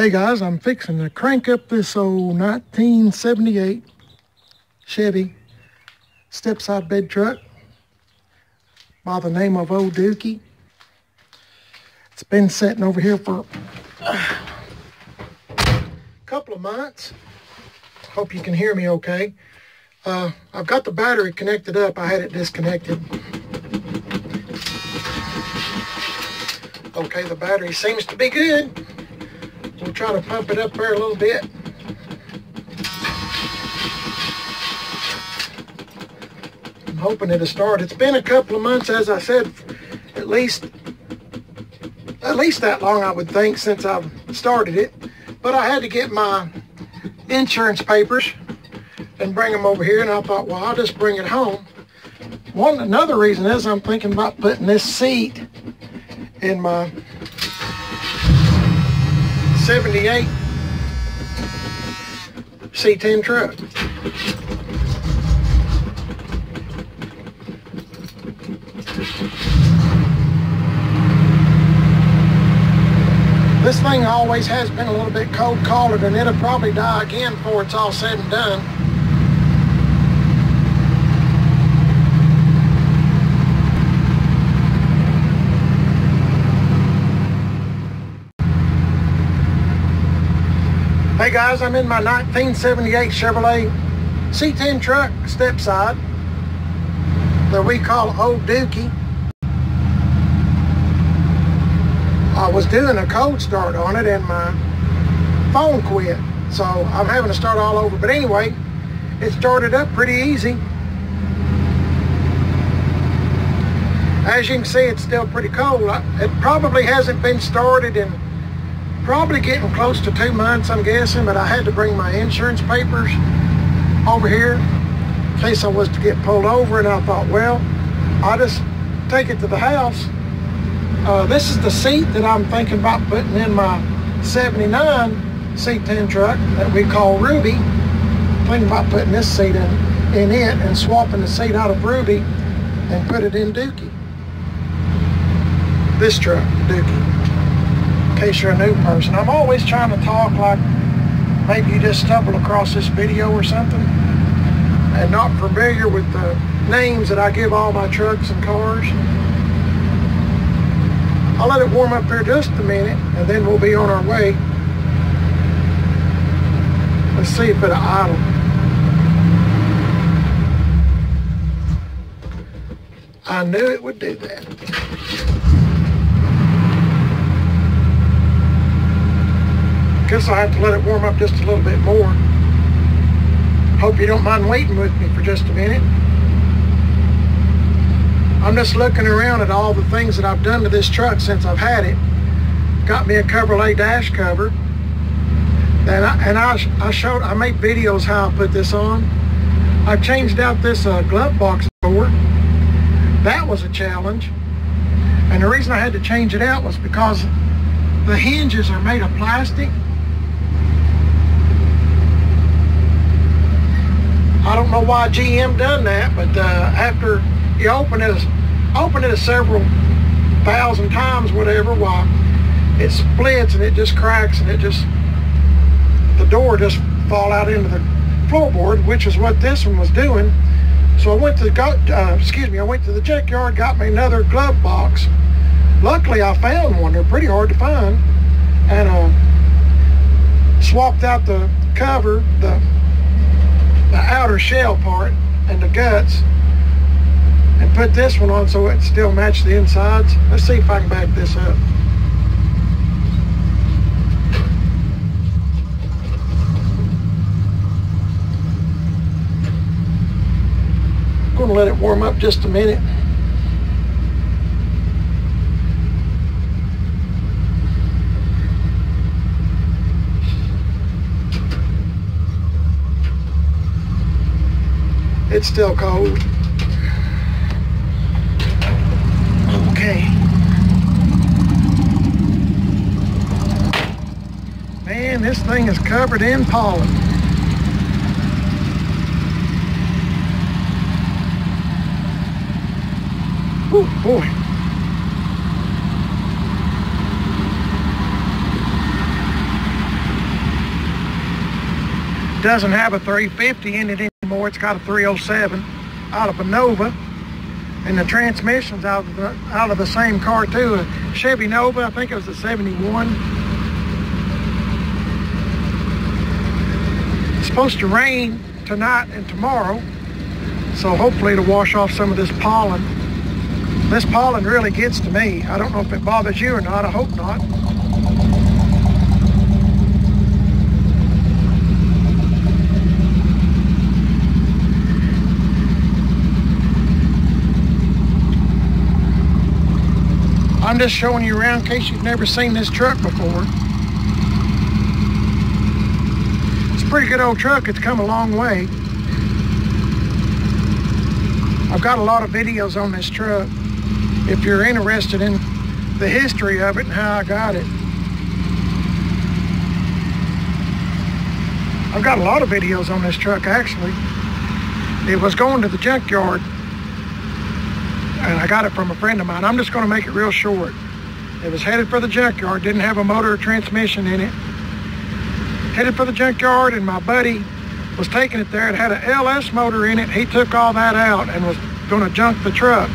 Hey guys, I'm fixing to crank up this old 1978 Chevy step-side bed truck by the name of Old Dookie. It's been sitting over here for a couple of months. Hope you can hear me okay. I've got the battery connected up. I had it disconnected. Okay, the battery seems to be good. We'll try to pump it up there a little bit. I'm hoping it'll start. It's been a couple of months, as I said, at least that long, I would think, since I've started it. But I had to get my insurance papers and bring them over here, and I thought, well, I'll just bring it home. Another reason is I'm thinking about putting this seat in my 78 C10 truck. This thing always has been a little bit cold collared, and it'll probably die again before it's all said and done. Hey guys, I'm in my 1978 Chevrolet C10 truck, step side, that we call Old Dookie. I was doing a cold start on it and my phone quit, so I'm having to start all over. But anyway, it started up pretty easy. As you can see, it's still pretty cold. It probably hasn't been started in probably getting close to 2 months, I'm guessing, but I had to bring my insurance papers over here in case I was to get pulled over, and I thought, well, I'll just take it to the house. This is the seat that I'm thinking about putting in my 79 C10 truck that we call Ruby. I'm thinking about putting this seat in it and swapping the seat out of Ruby and put it in Dookie. This truck, Dookie. In case you're a new person. I'm always trying to talk like maybe you just stumbled across this video or something and not familiar with the names that I give all my trucks and cars. I'll let it warm up here just a minute and then we'll be on our way. Let's see if it'll idle. I knew it would do that. Guess I'll have to let it warm up just a little bit more. Hope you don't mind waiting with me for just a minute. I'm just looking around at all the things that I've done to this truck since I've had it. Got me a Chevrolet dash cover. And I made videos how I put this on. I've changed out this glove box door. That was a challenge. And the reason I had to change it out was because the hinges are made of plastic. I don't know why GM done that, but after you open it several thousand times, whatever, why it splits and it just cracks and the door just fall out into the floorboard, which is what this one was doing. So I went to the junkyard, got me another glove box. Luckily, I found one. They're pretty hard to find, and swapped out the cover, the outer shell part and the guts, and put this one on so it still matched the insides. Let's see if I can back this up. I'm going to let it warm up just a minute. It's still cold. Okay. Man, this thing is covered in pollen. Oh boy. doesn't have a 350 in it anymore. It's got a 307 out of a Nova. And the transmission's out of the same car too. A Chevy Nova, I think it was a 71. It's supposed to rain tonight and tomorrow, so hopefully it'll wash off some of this pollen. This pollen really gets to me. I don't know if it bothers you or not. I hope not. I'm just showing you around in case you've never seen this truck before. It's a pretty good old truck. It's come a long way. I've got a lot of videos on this truck if you're interested in the history of it and how I got it. I've got a lot of videos on this truck actually. It was going to the junkyard, and I got it from a friend of mine. I'm just going to make it real short. It was headed for the junkyard, didn't have a motor or transmission in it. Headed for the junkyard, and my buddy was taking it there. It had an LS motor in it. He took all that out and was going to junk the truck.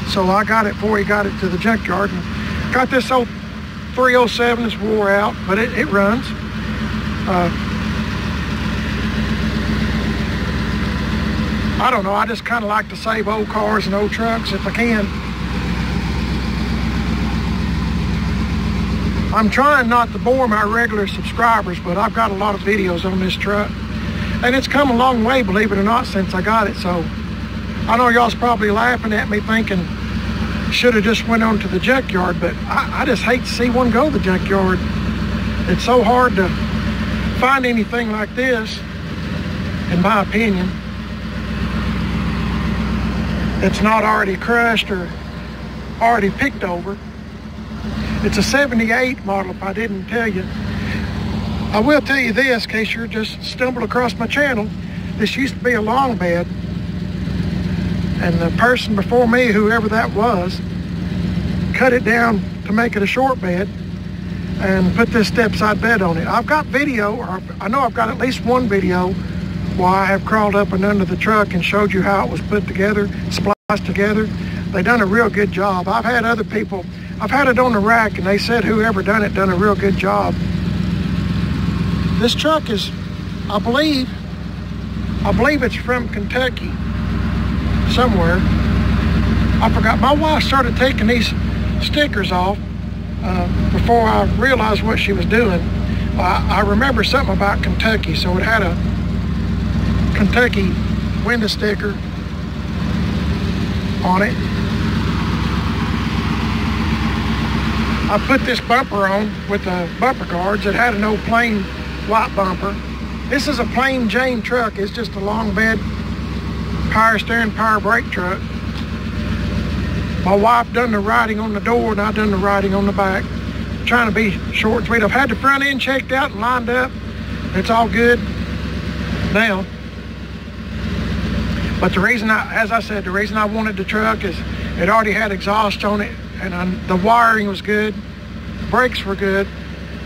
So I got it before he got it to the junkyard. And got this old 307 that's wore out, but it runs. I don't know, I just kind of like to save old cars and old trucks if I can. I'm trying not to bore my regular subscribers, but I've got a lot of videos on this truck. And it's come a long way, believe it or not, since I got it. So I know y'all's probably laughing at me thinking, should have just went on to the junkyard, but I just hate to see one go to the junkyard. It's so hard to find anything like this, in my opinion. It's not already crushed or already picked over. It's a 78 model, if I didn't tell you. I will tell you this, in case you're just stumbled across my channel. This used to be a long bed, and the person before me, whoever that was, cut it down to make it a short bed and put this step-side bed on it. I've got video, or I know I've got at least one video where I have crawled up and under the truck and showed you how it was put together, spliced together. They done a real good job. I've had other people, I've had it on the rack, and they said whoever done it done a real good job. This truck is, I believe it's from Kentucky, somewhere. I forgot. My wife started taking these stickers off before I realized what she was doing. I remember something about Kentucky, so it had a Kentucky window sticker on it. I put this bumper on with the bumper guards. It had an old plain white bumper. This is a plain Jane truck. It's just a long bed, power steering, power brake truck. My wife done the writing on the door, and I done the writing on the back. Trying to be short and sweet. I've had the front end checked out and lined up. It's all good now. But the reason as I said, the reason I wanted the truck is it already had exhaust on it, and the wiring was good, brakes were good.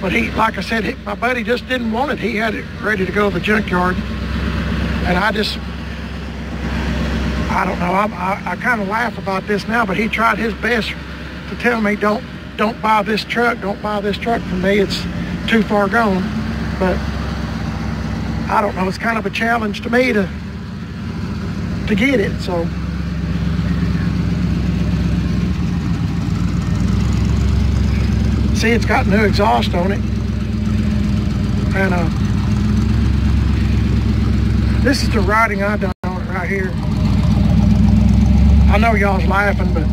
But like I said, my buddy just didn't want it. He had it ready to go to the junkyard, and I don't know. I kind of laugh about this now, but he tried his best to tell me, don't buy this truck. Don't buy this truck from me. It's too far gone. But I don't know. It's kind of a challenge to me to get it. So see, it's got new exhaust on it, and this is the writing I done on it right here. I know y'all's laughing, but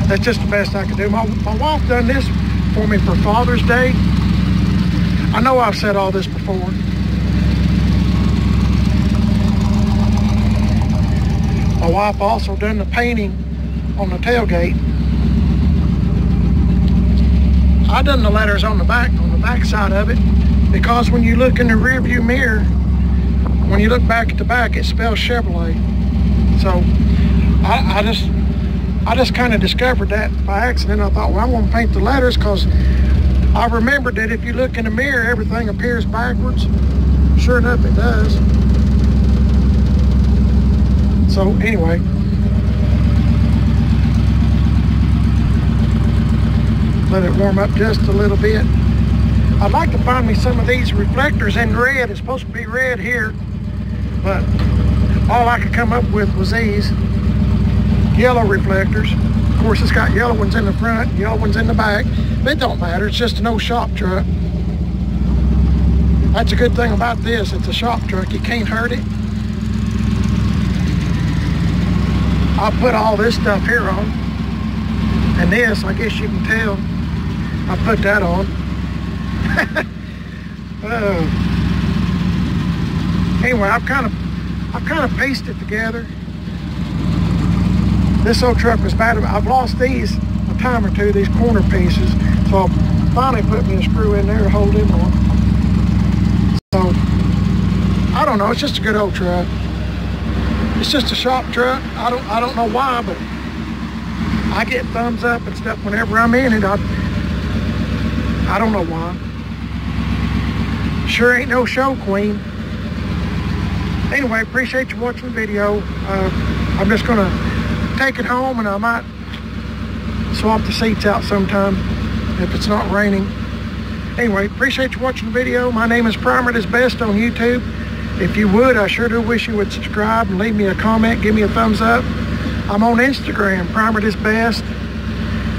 that's just the best I could do. My wife done this for me for Father's Day. I know I've said all this before. My wife also done the painting on the tailgate. I done the letters on the back side of it, because when you look in the rear view mirror, when you look back at the back, it spells Chevrolet. So I just kind of discovered that by accident. I thought, well, I'm going to paint the letters, because I remembered that if you look in the mirror, everything appears backwards. Sure enough, it does. So anyway, let it warm up just a little bit. I'd like to find me some of these reflectors in red. It's supposed to be red here, but all I could come up with was these yellow reflectors. Of course, it's got yellow ones in the front, yellow ones in the back. But it don't matter, it's just an old shop truck. That's a good thing about this, it's a shop truck, you can't hurt it. I'll put all this stuff here on. And this, I guess you can tell, I put that on. Anyway, I've kind of pieced it together. This old truck was bad. I've lost these a time or two, these corner pieces. So I finally put me a screw in there to hold them on. So, I don't know, it's just a good old truck. It's just a shop truck. I don't know why, but I get thumbs up and stuff whenever I'm in it. I don't know why. Sure ain't no show queen. Anyway, appreciate you watching the video. I'm just gonna take it home, and I might swap the seats out sometime if it's not raining. Anyway, appreciate you watching the video. My name is Primer It Is Best on YouTube. If you would, I sure do wish you would subscribe and leave me a comment, give me a thumbs up. I'm on Instagram, Primer It Is Best,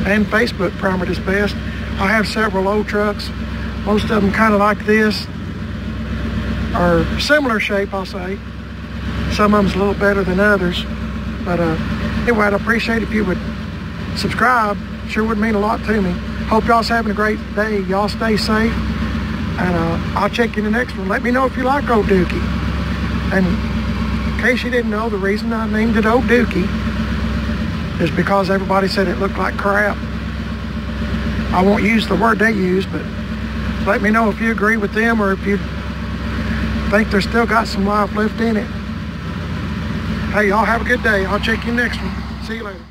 and Facebook, Primer It Is Best. I have several old trucks, most of them kind of like this, or similar shape, I'll say. Some of them's a little better than others, but anyway, I'd appreciate if you would subscribe. Sure would mean a lot to me. Hope y'all's having a great day. Y'all stay safe, and I'll check you in the next one. Let me know if you like Old Dookie. And in case you didn't know, the reason I named it Old Dookie is because everybody said it looked like crap. I won't use the word they use, but let me know if you agree with them or if you think there's still got some life left in it. Hey, y'all have a good day. I'll check you next one. See you later.